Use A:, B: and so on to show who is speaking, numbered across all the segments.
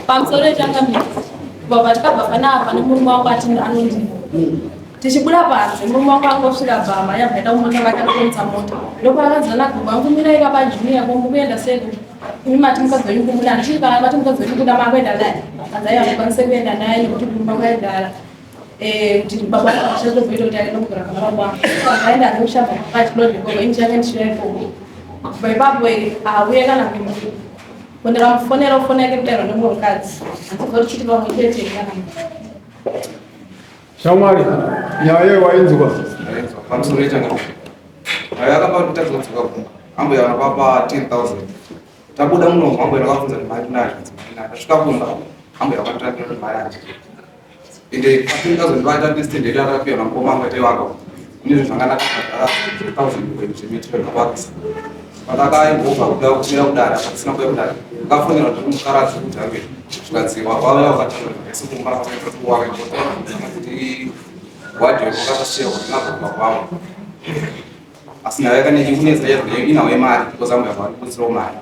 A: Pamusoro changamira baba takabva panapa nemurume wangu anondini tichibuda panze murume wangu angosvika bhama yabva ita kumota vakakonza mota ndopaakadzana gumba angu miraika pajuniya kombo kuenda seko imi mati mukadzi wenyu kumuda ndichikana mati mukadzi wenyu kuda makuenda naye anzai akukwanise kuenda naye nekuti kurumba kwaidhara kuti baba achazobvoita kuti aenda kugara kana baba wangu akaenda anoshamba pachilodhikoko ini change ndichiyaikoko kubva ipapo auye kana kumuri ndikamufonera ufoni yake kutairwa nemurukadzi andizoti chiti vamwe cheteikana
B: shamwari nyaya wainzwa
C: pamusoro ichanga yakapa kuti tazodzoka kumba amboyaona papa 10,000 tabuda muno amboenda kafunza mari nayo tasvika kumba amboya kwatira mari yacho ende pa 10,000 vatatistenderi akapiwa namukoma angu atevaka kune zvakanaka 1,000 zvemitiro zvakawakisa patakaimboka kuda kumira kudara patisina kuya kudara ukafonera kuti mukaradzi kuti ave zvikadziwa vauya vakataesikumbara kuti wadhiwe vakatasiya kuti nagoma kwavo asi nayo yakaneikunetsa inawo yemari because amboya kutsirawo mari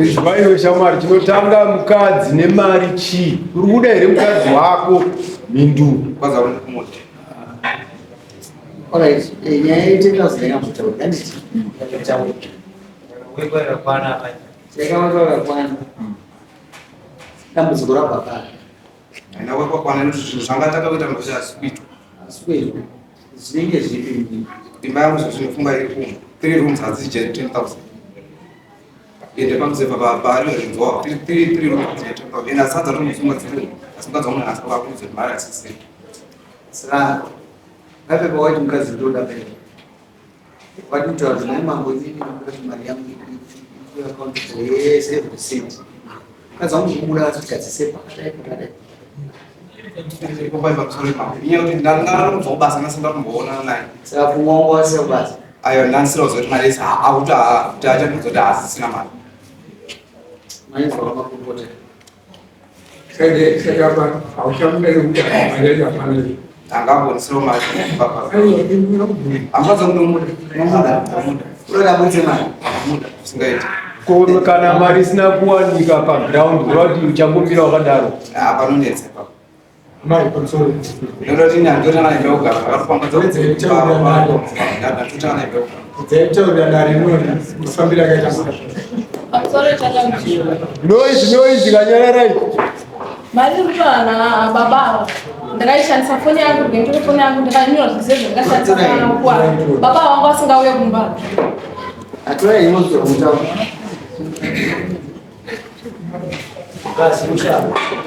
B: izvaino shamwari tinotanga mukadzi nemari chii uri kuda here mukadzi wako mindu
C: kwaza uri kumuti
D: nyaya yetendauzira yamutaura handiti yakakwana dambudziko rakwakana
C: haina kwakwana nekuti zvinhu zvanga takaita kuti asikuitwa
D: asikuitwa zvinenge zvipi
C: imba yangu zvinofunga iri kumwe 3 rooms hadzije 10,000 ende pakuzepa parinzwa 3 rooms hadzije 10,000 ende asadza tomusunga dziri asi mukadzi wamuna asikakuudze mari asisei
D: saka ngapepa waiti mukadzi ndoda pei wati kutaura kuti nai mambo inini kuti mari yangu akaunti yese receipt mukadzi wangu kubuda asikadzisepa kadaikudadai
C: ndangaatomubasa nasingatomboonana naye
D: saka pfungwa wangu wasisa kubasa
C: ayo ndanisirauzoti mari ese akuti achatozoti haasisina mari
D: maizwa kwamakurukota
C: angambonisirawo mari ambaza kunomuda
D: unoda mwedze mari
C: usingaiti
B: kana mari isina kuwanika paground urati uchangombira wakadaro
C: panonetsa ipapo nodoti ndandotana nebeugara akatopamba ndandotana nebeugara
A: pamusoro changamira
B: noizi kanyararai
A: mari rutana babavo ndakaishandisa foni yangu ngekuti foni yangu ndakanyora zvese zvandakashandisa kuwa baba vangu asingauye kumba
D: atora inozwa mutaura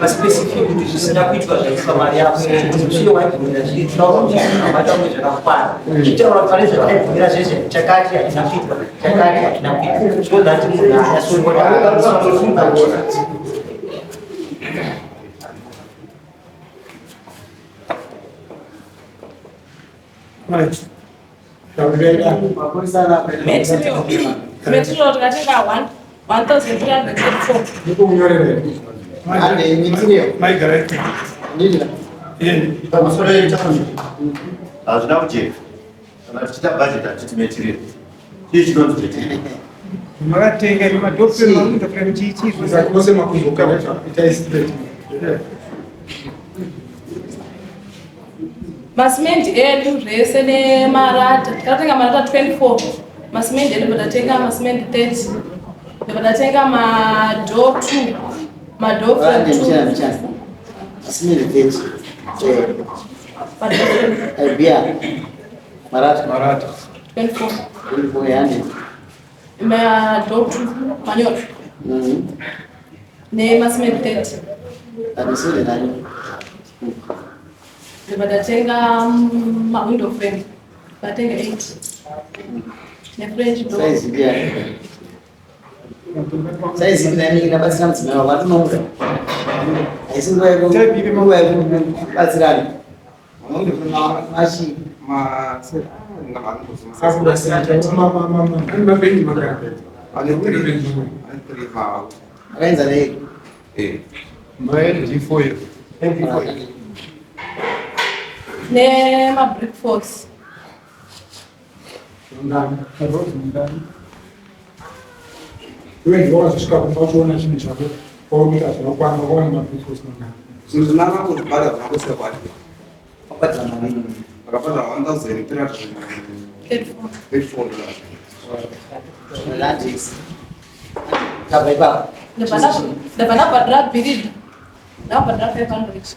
E: paspecific kuti zvisina kuitwa zvaisa mari yako usiye waibvumira zviitiraomaatamwe zvakakwana chitaura pane zvakaibvumira zvese chakati hatina kuitwa chakati hatina kuitwa so that munhu anyasongoafunga
A: metiro tikatenga 1,334
F: hazvina kujeka kana tichita bhajeti hatiti metiriro chii chinonzi metiriro
G: makatenga nemadhokumentokuremuchiichizvose
A: masimendi edu zvese nemarata takatenga marata 24 masimendi edu patatenga masimendi 30 patatenga madho 2 madho 2
D: asimiri 30 bia marata 24 yani
A: madho 2 manyoto nemasimendi 30
D: anisiri nani
A: patatenga mawindow frame patatenga 8 nefrench door
D: saizi bia saizi nani inabatsira mudzimai wako atinomuka haisi nguva yekubatsirani machi akaenza nei
B: maLG4
A: nemabrick force
G: Wewe ndio unashuka kwa watu wana chini chako. Outra, não quando uma pessoa não.
C: Zinaka kuti bada kunakusa kwati.
D: Wapata malini.
C: Akapata 1,334 dollars.
D: Latis. Kaba ipa.
A: Dapat berat bidid. Dapat 500.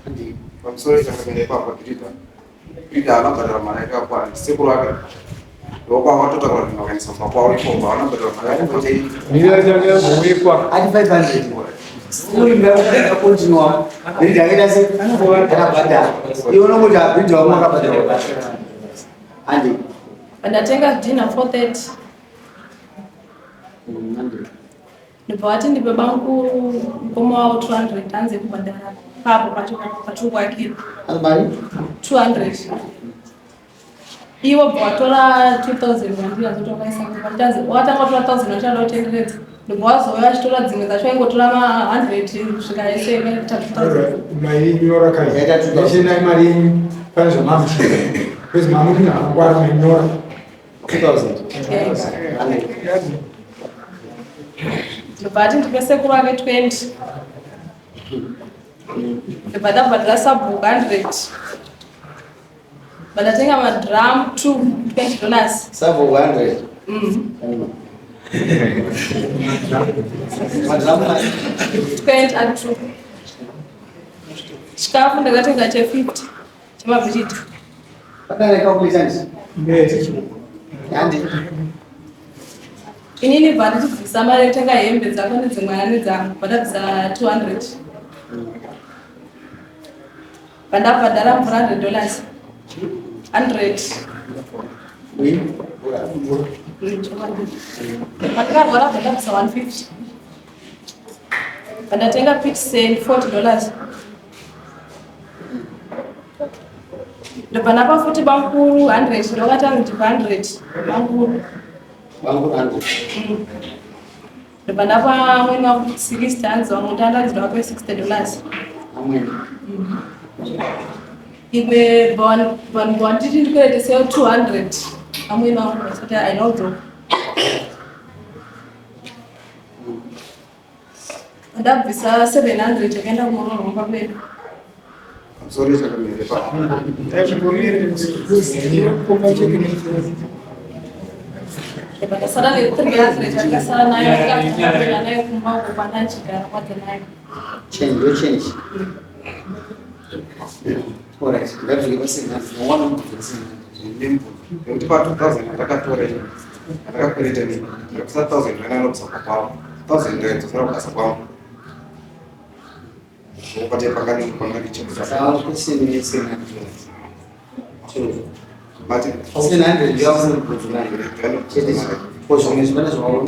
D: Andi.
C: Pamusoro chakapinde papa kirita. Kirita anabhadhara mari yake yakakwana. Sekuru ake ndokwa watotaura kuti ndakaendesa kwawo ikomba anabhadhara mari yake.
B: Mira chakabhuikwa.
D: Ati 500. Uri ngaka continua. Ndiri ndakaita se akabhadhara. Iwe unongoita bridge wamwe akabhadhara. Andi.
A: Ndatenga dinner 4:30.
D: Andi.
A: Ndipawati ndipe banku mkomo wao 200 anze kubhadhara papo pachokwakira
D: Alibari?
A: 200 iwo bwatora 2000 ndio azotokaisa kupatanze watanga 1000 ochanda otengeredza ndibwazoya achitora dzimwe dzacho aingotora ma 100 kusvika ese 3000
G: Mainyora kai. Yachina imari panzo mamusha. Kwezi mamuki na kwara mainyora
D: 2000.
A: ndibvati ndipe sekuru ake 20 ndibvada bhadhara sabhuku 100 badatenga madram 2 $20
D: Savo 100. Madramu
A: 20 and 2 chikafu ndakatenga che 50 chemabhijiti
D: Patana calculations. Andi.
A: inini bva ndichibvisa mari yekutenga hembe dzako nedzimwana nedzangu badabvisa 200 bandabhadhara $400 100 pandikarwara badabvisa 150 bandatenga pit sand $40 ndobvanapa futi bankuru 100 ndokatanga ndipa 100 bankuru
D: Bangu 100.
A: ndobvanapa mwene wa 60 hanzi wamwe ndandanzira wape $60
D: Amweni.
A: imwe vanhu vanditi ndikureteseyo 200 amwene wangu asati ainodzoka ndabvisa 700 akaenda kunororwa papedu
C: Pamusoro chakamire papa.
A: ndakasara ne300 akasara nayo akapinda nayo kumba uko kwandanchigara kwadze nayo
D: Change. Alright. That's the best thing. One of the things.
C: Nekuti pa 2000 ndakatora ndakakwereta nini ndakusa 1000 ndinanobvisa kwapawo 1000 ndaidzosera kubasa kwangu ukati pangani chekusa
D: Sawa kusini ni sina.
C: mati
D: 700 ndio hapo kuzungana. Cheti. Kwa sababu ni zibana zwa wao.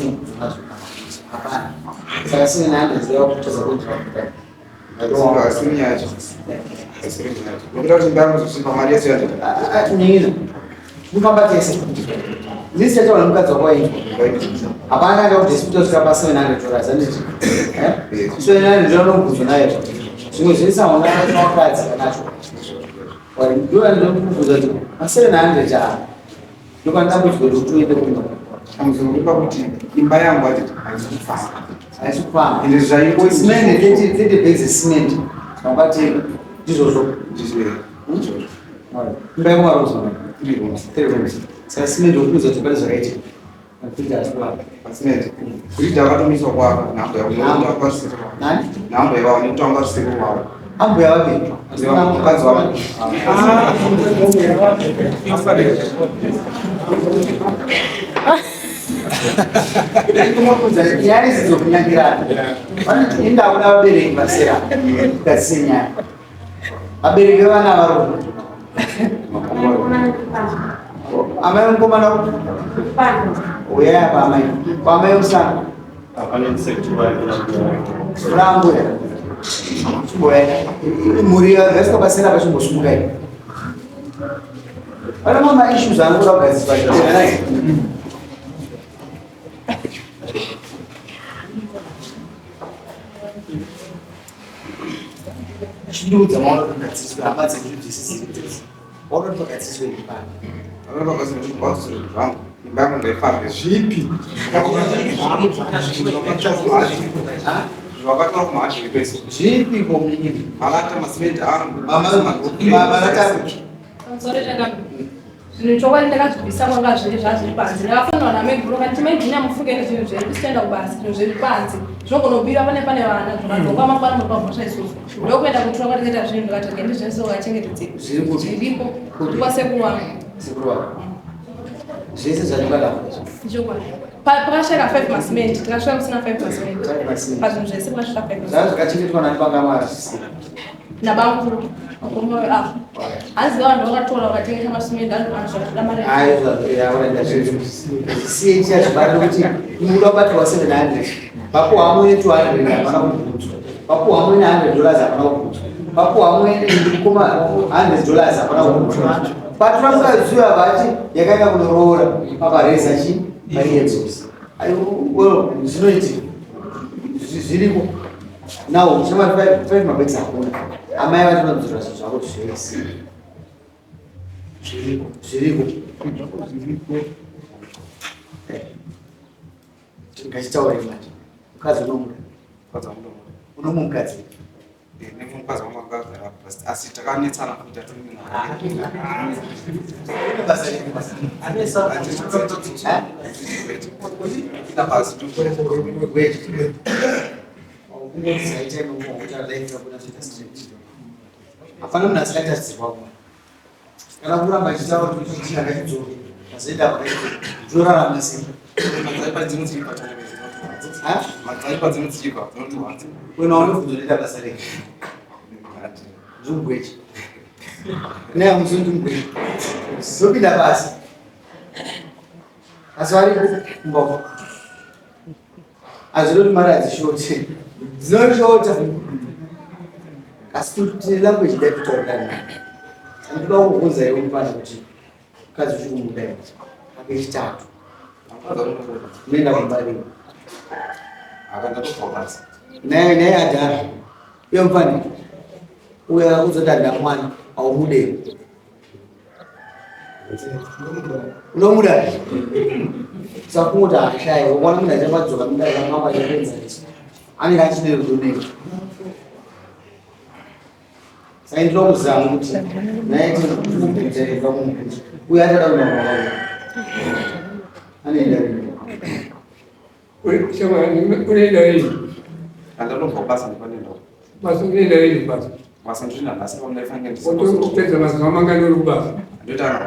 D: Hapana. Sasa 700 ndio kutoza contract.
C: asini yacho nekuti kuti ndakuzosimba mari yesu yacho
D: Nyingine. Mfamba tese. Zisi chacho wanamkaza kwa hiyo. Hapana ndio dispute kwa basi na ndio dollars nditi. So nani ndio nonguzo nayo. Simwe zisa ona kwa kazi nacho. Wali ndio ndio nonguzo tu. Asere na ndio cha. Ndio ndapo tuende kumba.
C: amuzunguka kuti imba yangu ati haizikufamba
D: Haisukufamba.
C: ende zvaiko
D: Cement 30 bags cement. Ngati ndizozo. Imba yangu maruzo. Sasa cement ukuza tupale zaidi. Napiga aswa.
C: pasinete kuti akatomiswa kwako nhambo yakunoita kwasiro
D: Nani?
C: nhambo yavavo nekutanga rusiro wavo
D: Ambu ya wapi?
C: mukadzi wavo
D: Yari zizokunyangirana. Vana indawo navabereki vasera kasinyana. Vabereki vevana varume. Amai mukomana uya apa amai. Kwamai usana. Urambuya. Chiboya. Muri vesika pasera vachimbosumuka iyi. Vana mama issues anoda kugadziswa. Chiduudza maona kugadziswa hama dzekuzvisisiri. Maona kugadziswa ibani.
C: avana vakasina kuti kwasiro zvangu imba yangu ndaifambe
B: Zvipi?
D: Ah?
C: Wakati wa maashi pesa.
D: Zipi kwa mjini?
C: Malata masimenti
D: Malata
A: nilichokuwa nitakazibisa kwanga zviri zvazviripanze ndakafana vana megoroka timaigwinya mufuke nezvinhu zviri kusitenda kubasi zvinhu zviri panze zvinogona pane vana zvakadhonga mangwana mukavhosva isusu ndokuenda kutura kwatikaita zvinhu ndikatenge ndizvensokachengetedzeko zviripo kwasekuru wangu
D: zvese zvatingada
A: pakasheka 5 masimenti tikasvika kusina 5 masimenti pazvinhu zvese pakasvika 5
D: zvakachengetwa nani pangamara
A: nabamukuru makomoyo apo hanzi vanhu vakatora vakatengesa masimenti anoanozvazvida mari
D: siye chazvibara kuti muda kubatirwa 700 papo hamwe 200 hapana kugutswa papo hamwe $100 hapana kugutswa papo hamwe $100 hapana kugutswa patura mukaziva vati yakaenda kunoroora papareza chi mariedzosi zvinoitika zviripo nawo chama 5 mabetsi hakuna amai vati vanodzora zvinhu zvako zvese zviripo ngachitaure manje mukadzi unomukadzi
C: nemukadzi wangu akagara pasi asi takanetsana kuita
D: hapana munhu asingatarisirwa kumwe kana kuramba achitaura kuti chii akachidzoka azoenda pakaitorarama sei wena unobvunzonoita basa rei ndimugwechi neamuso ndimugwechi zopinda basi asi varipo kumbako azvinoti mari hadzishote dzinoshota asi tine language da kutaurana andida kukubvunza iwe mufana kuti mukadzi uchi kumudai akechitatu unoenda kumbarira naye adhara uye mufana uya kuzodanda mwana aumudei unomuda sakumuti ashai wamwana munhu achamadzoka mudaamama chapenzaisi anenge achine rudonei saka ndinoda kuzama kuti naiti kuitaika mumukuti uye achada kunamaa anoenda
G: unoenda rini
C: andalobva basa ndipanenda
G: basa unoenda rini basa
C: basa ndina asi pamnaifanira
G: otopedza mazuva mangani uri kubasa
C: ndoita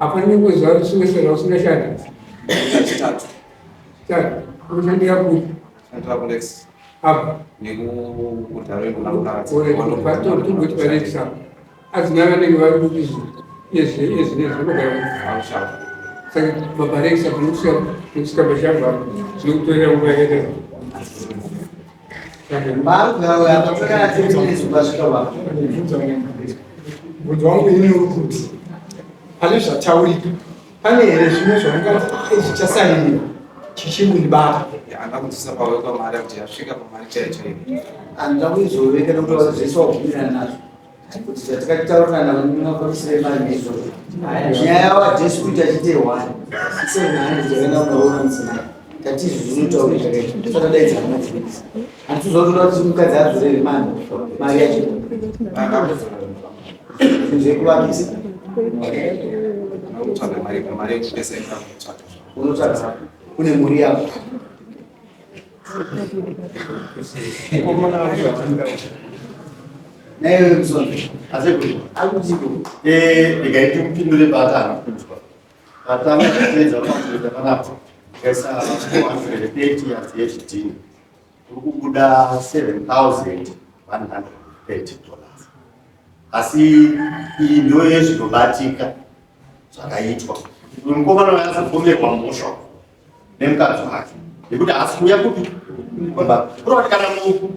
G: apa ningoziva kuti singesera usingashanda
C: chitatu
G: unoshandira kuti
C: shandira kulex
G: apa
C: nekudharoinonakutogoti
G: palex apa adzina vanenge vari kuti yezinezvinogara saka mabalex apa nokusika mashango apa zvinokutorera nguva yakaita
D: bvunzo
G: wangu ini uri kuti pane zvataurika pane here zvimwe zvaungati zvichasainiwa chichimundibata
C: andakudzisa paweka mari kuti yasvika pamari chaichaivi
D: andida kuizoveka nokuti zvese wabvumirana nazvo kuti zvatakatitaurana vanafambisire mari neizvozvo nyaya yavo hadhesi kuti achiterwani 700 yakaenda kunaona musinai tatizo zvinotauri zvakaita totadaidza madzivisi handitizotoda kuti mukadzi azorere mari yacho zvekuvakisa unotsvaga une mhuri yako naiwe musonzo akutiko
F: ndikaiti mupindure bata anokunzwa atanga kuedza kuita panapo kaisa 430 yadzi yezvidhini uri kubuda $7,130 asi iyi ndiyo yezvinobatika zvakaitwa mukomana wayazopomerwa mhosva nemukadzi wake nekuti asi kuya kuti kuroti kana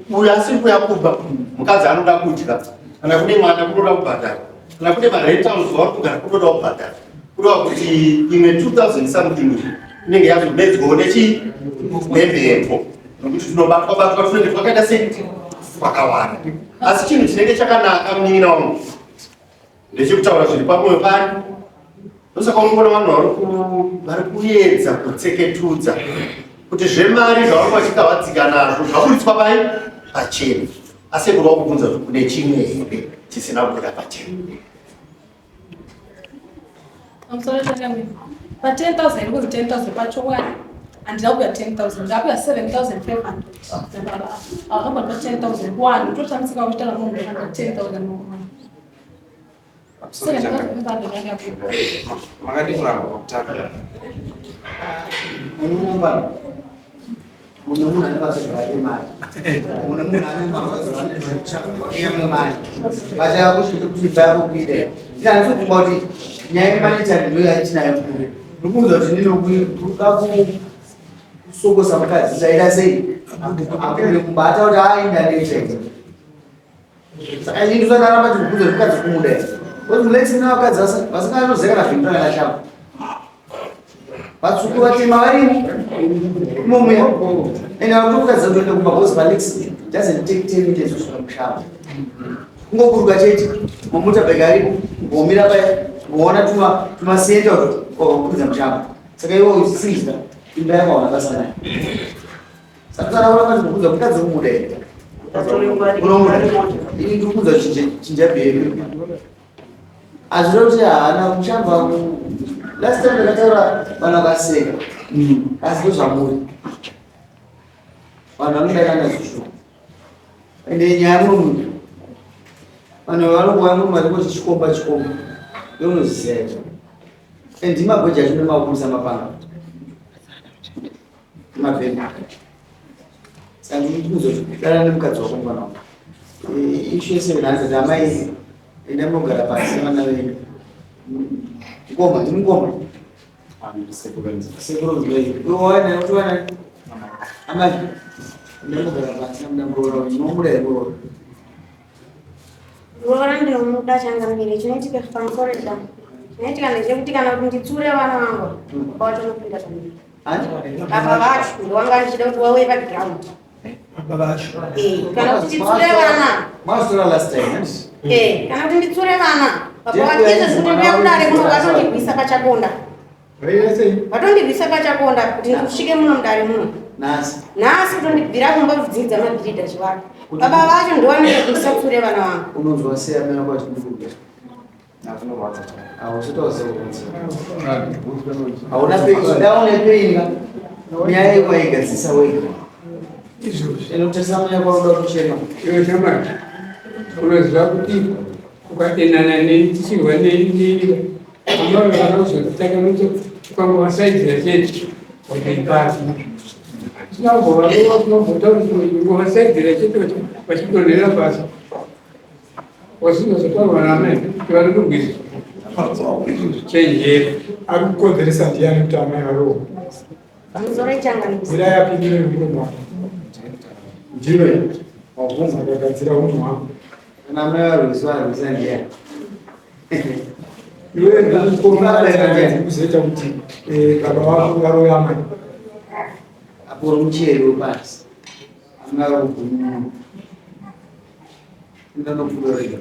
F: uyu asiri kuya kuba mukadzi anoda kudya kana kune mwana kunoda kubhadhara kana kune marentals vari kugara kunoda kubhadhara kureva kuti imwe 2000 something inenge yazobedzwawo nemhembo nokuti tinobatwa tunenge twakaita sei twakawanda asi chinhu chinenge chakanaka munin'ina wangu ndechekutaura zviri pamwoyo pani Saka unoona vanhu vari kuedza kutseketudza kuti zvemari zvavari vachika vadzika nazvo zvaburitswa pai pachena, asi kuda kubvunza kuti kune chimwe here chisina kubuda pachena.
A: Pa 10,000 iri kuzi 10,000 pachowani handina kuya 10,000 ndakuya 7,500 nababa akamba pa 10,000 kwani totamisika kuchitana munhu 10,000
C: makati kuramba kwakutaka
D: Mune munhu ane basa emari. Mune munhu ane mari. Basa kuchibva kuita. Ndinazvo kumba kuti nyaya yemanitari ndiyo yatinayo kure. Ndikuudza kuti ndinokuda kusokosa mukadzi chaida sei. Akure kubata kuti aenda nechaidzo. Saka inini ndosaramba kuti ndikuudza kuti mukadzi kumuda. Kuti muleti nevakadzi vasingatozeka zvinhu zvakashama. Vatsvuku vatema varimo imomuya ende vakutokadza kutoenda kumabhosi palix doesn't take 10 minutes kusvika mushamba kungokuruka chete mamutabheki aripo ngomira paya ngoona tumasenta kwakakudza mushamba saka iwo uchisinzira imba yakaona basa nayo saka saraona ndikudza kutadza kumuda here unomuda ini ndikudza chinjabheri azvida kuti haana mushamba last time ndakataura vanhu vakaseka asi ndozvamuri vanhu vanodakana zvishuku ende nyaya muno vanhu vanongoya muno mariko chichikomba ndounoziziva ita ende ndimabheji acho nemakurisa mapanga mabheni saka ndikuzodana nemukadzi wako mwana wako ishu ye700 amai ende munogara pasi vana venyu ngoma ndingoma sekuru uwana amai ndamugara pasi ndamurora ndinomuda iroro
H: Rora ndinomuda changamire chinoitika pamukoreda chinoitika ndechekuti kana kuti nditsure vana vangu vatonopinda pamiri baba vacho ndowanga ndichida kuti wauye paground
G: baba vacho
H: kana kuti nditsure vana
D: mastora last time
H: kana kuti nditsure vana baba vacho zvinobhuya kudare muno vatondigwisa pachakonda vatondigwisa pachakonda kuti ndikusvike muno mudare muno nhasi kutondibvira kumba kudzidza mabhiridha chivako baba vacho ndovanire kuisa kutsure vana vangu
D: unonzwa sei amena kwati ndikuga hauna daune peinga nyaya yekwaigadzisa wega inotarisa manya kwaroda kuchema
G: iwe shamari unoziva kuti ukaendana nechirwa amave vanozotaka kuti ukangowasaidzira chete wakaipasi tinambovasaidzira chete vachitonhera pasi wasinozotaurwa namai kuti vari kugwisa chenjera ari kukonzeresa ndiani kuti amai varowa zira yapindire muromo wako ndino wabvunza akagadzira unhu wako
D: kana mai varwisa ndiani
G: iwe ndikuzoita kuti baba vako varoya amai
D: aporo mucheri wepasi amai varugumuna ndanokuorega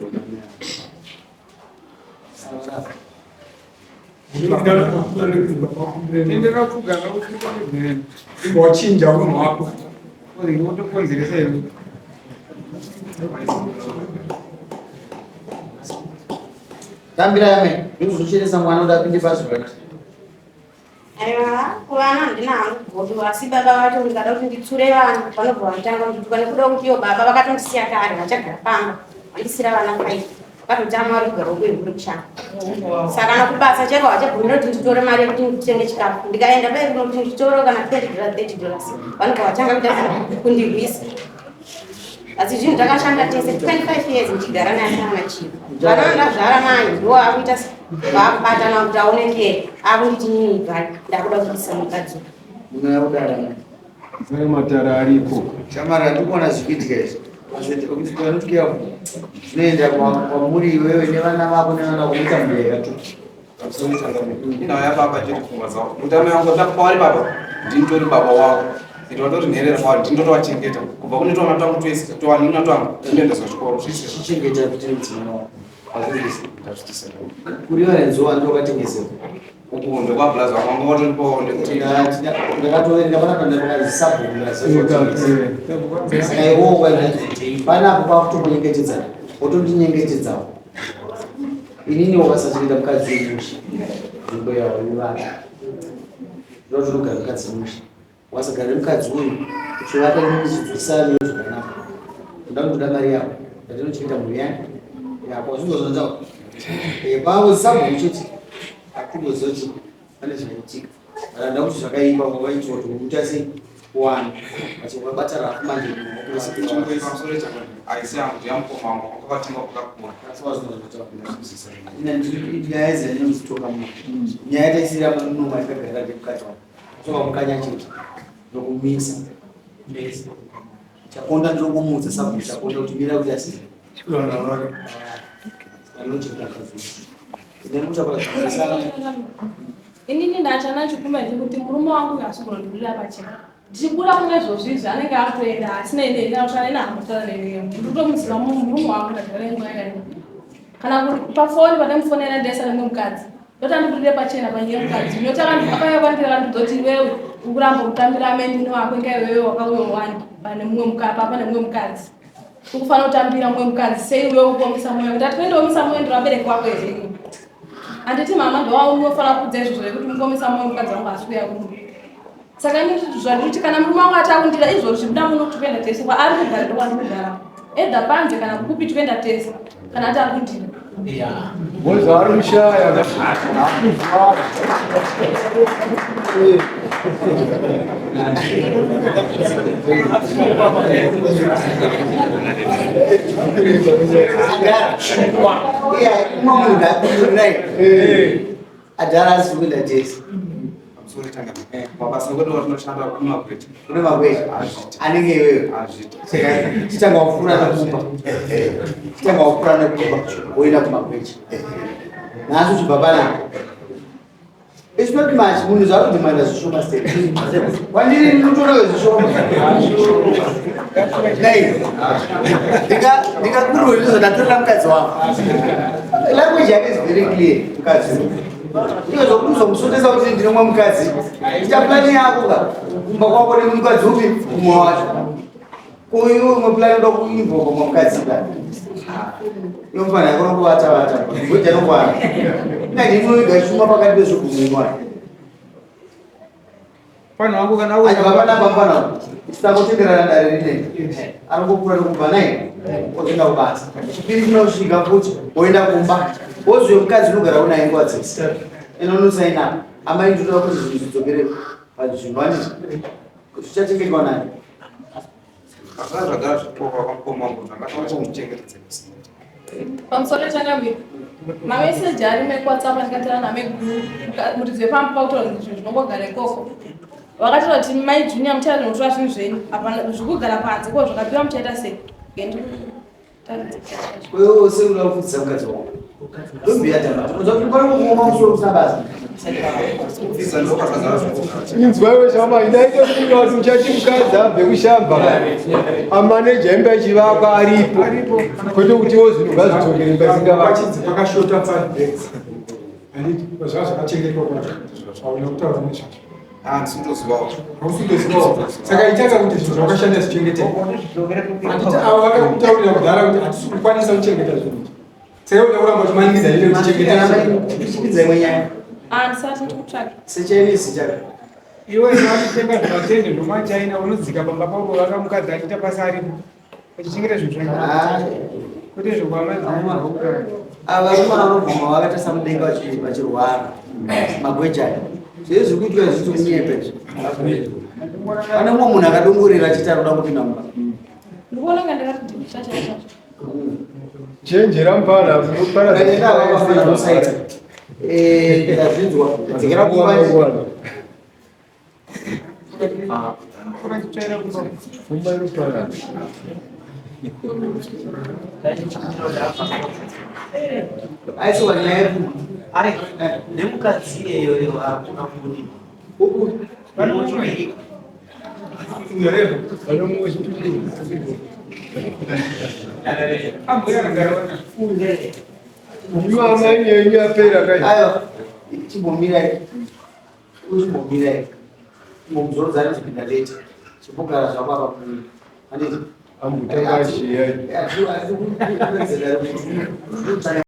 G: wachinja unhu wako wotokonzeresa iwe
D: tambira yame ndikuzocheresa mwana kuti apinde pasi zvakati
H: aiwa kuvana handina hangu godo asi baba vacho ndikada kuti nditsure vanhu vanobva vatanga kutuka nekuda kuti iyo baba vakatondisiya kare vachagara pamba vandisira vana 5 vakatotama vari kugara uye kuri kushanda saka nakubasa chaiva vachabvumira kuti nditore mari yekuti nditenge chikafu ndikaenda dai kuno kuti nditoro kana $30 vanobva vatanga kuita kundirwisa asi zvinhu zvakashanda tese 25 years ndichigara naye asina chivo vana vandazvara naye ndo akuita vakubatana kuti aone ndere akunditi nyinyi bhari ndakuda kuisa mukadzi
D: munaya kudara
B: ane matara ariko
D: shamari handikuona zvichiitika izvi anotukia zvinoenda kwamuri iwewe nevana vako nevana kuita mudera tu
C: inaya baba chete pfungwa dzavo mutame wangu ndakupavari baba ndinitori baba wavo ndinotori nherera kwavari ndinotovachengeta kubva kune twana twangu twese twanina twangu ndinoendeswa chikoro
D: chichengeta kuti mudzimai wako Azvisi.
C: Ndazvitisera.
D: Kuri varenzo andokatengesera.
C: Uku ndokwa blaza wangu watonpo ndikuti
D: Ndakatoenda pana sabhura saka iwo panapo kwakutonyengetedza otondinyengetedzawo inini wakasachirira mukadzi wemusha nzvimbo yawo ivana ndotonogara mukadzi wemusha wasagara mukadzi uyu chivaka chidzisano zvakanaka kuda kundoda mari yako yatinochengeta mhuri yani yako zvinozonzao pavo sabhuru chete akungozoti pane zvaitika aranda kuti zvakaipa wavaitwa kuti utasi kuwana achivabata rafu manje nyaya dzanemutoka nyaya yataisira manoma yakagara ndemukati wako soka mukanya chete nokumisa mese chakonda ndinokumudza sabhuru chakonda kuti mira kuti asi anochengeta kazi
A: inini ndachana chikuma ndikuti murume wangu ngasungondibudira pachena ndichibuda kune zvozvizvi anenge atoenda asina ende ndinoshana nahamutana newe ndotomuziva murume wangu ndagara nguva yakadini kana kuti pafoni pandamufonera ndesa nemwe mukadzi ndotandibudire pachena panyaya mukadzi ndotakandikapaya ndizoti wewe ukuramba kutambira amendini wako inga iwewe wakauya wani pane mumwe mukadzi ukufanira kutambira mumwe mukadzi sei wewe ukuomesa mwoyo kuti atikuendaomesa mwoyo ndivabereki wako ezvini handiti mama ndowaunofana kudza izvozvo zvekuti mukomesa mwoyo mukadzi wangu asikuya kuno saka zvandikuti kana murume wangu atakundira izvozvo zvibuda muno kuti kuenda tese kwaari kugara ndokwandigara edha panze kana kupi tikuenda tese kana atakundira
B: Boza ari mushaya
D: adhara asikuenda tese
C: mabasa kwedu watinoshanda kumagweti
D: kune magweti anenge iwewe chitanga wafura nekuba woenda kumagweti naso chibhabana It's not much. Munhu zvakudhimanda zvishoma sei. Kwandiri ndinotora zvishoma. Nei. Ndikakurwa izvo ndatora mukadzi wangu. Language yake is very clear mukadzi. Iyo zvokuzomusondesa kuti ndinomwa mukadzi. Ita plani yako ka. Kumba kwako nemukadzi upi kumwe wacho. Kuyu umwe plani ndo kuimba kumwe mukadzi ka. Iyo mfana yako nokuvata. Ngoja nokwana. Ndinoiga shuma pakati pezvokumwa.
G: Pano wangu kana
D: uyu akapana pambana. Sitakotenderana dare rine. Arikokura kubva naye. Oenda kubasa. Chipiri kunosvika futi woenda kumba. Wozwe mukadzi unogara unaye nguva dzese. Inonosaina. Amai ndoda kuti zvidzokere pazvinwani. Zvichatengekwa naye.
C: zvagara zvitoka kwamukoma zvakatomuchengetedza
A: pamusoro changamira mameseji ari mekwhatsapp andikatira namuridzwe pambo pakutora zvinhu zvinongogara ikoko vakatora kuti mai junior muchaita zvinotora zvinhu zvenyu apana zvikugara panze ko zvakapira muchaita sei
D: wewe seuda kufudzisa mukadzi wako
B: inzwa iwe shama inaite kuti wati muchati mukadzi abve kushamba amaneja imba yechivakwa aripo kwete kutiwo zvinhu ngazvitokere
G: pachidzi pakashota fanbase handiti zvava zvakachengetwa kwacho zvauna kutaura nezvacho hausindozivawo saka itanga kuti zvinhu zvakashanda zvichengeteka handiti avo vakakutaurira kudhara kuti hatisi kukwanisa kuchengeta zvinhu saka uda kuramba uchimanikidza ine
D: kuchengeta mwenyaya
A: andisati ndikutsvaka
D: sechainezi chaka
G: iwe zvavachitenga zvimatende zvomachaina unodzika pamba pako vaka mukadzi achiita pasi aripo achichengeta zvinhu zvake kuti zvokwamaiaukara
D: ava rumana vanobvuma vakatasa mudenga vachirwara magwejaya zvei zviri kuitwa zviti kunyepe pane mumwe munhu akadongorera achiti anoda kupinda mumba
A: ndikuona nga ndakati chachachacho
B: chenjera mupana
D: unosaita ndazvinzwa dzekera kumba aisowa nyaya
E: ari nemukadzi iyoyo akuna kuni
B: Mama nyenya pera kai.
D: Ayo, chimbomira mumzoza nezvipinda late chikugara zvapapa kuri handiti
B: Ambutanga shiya.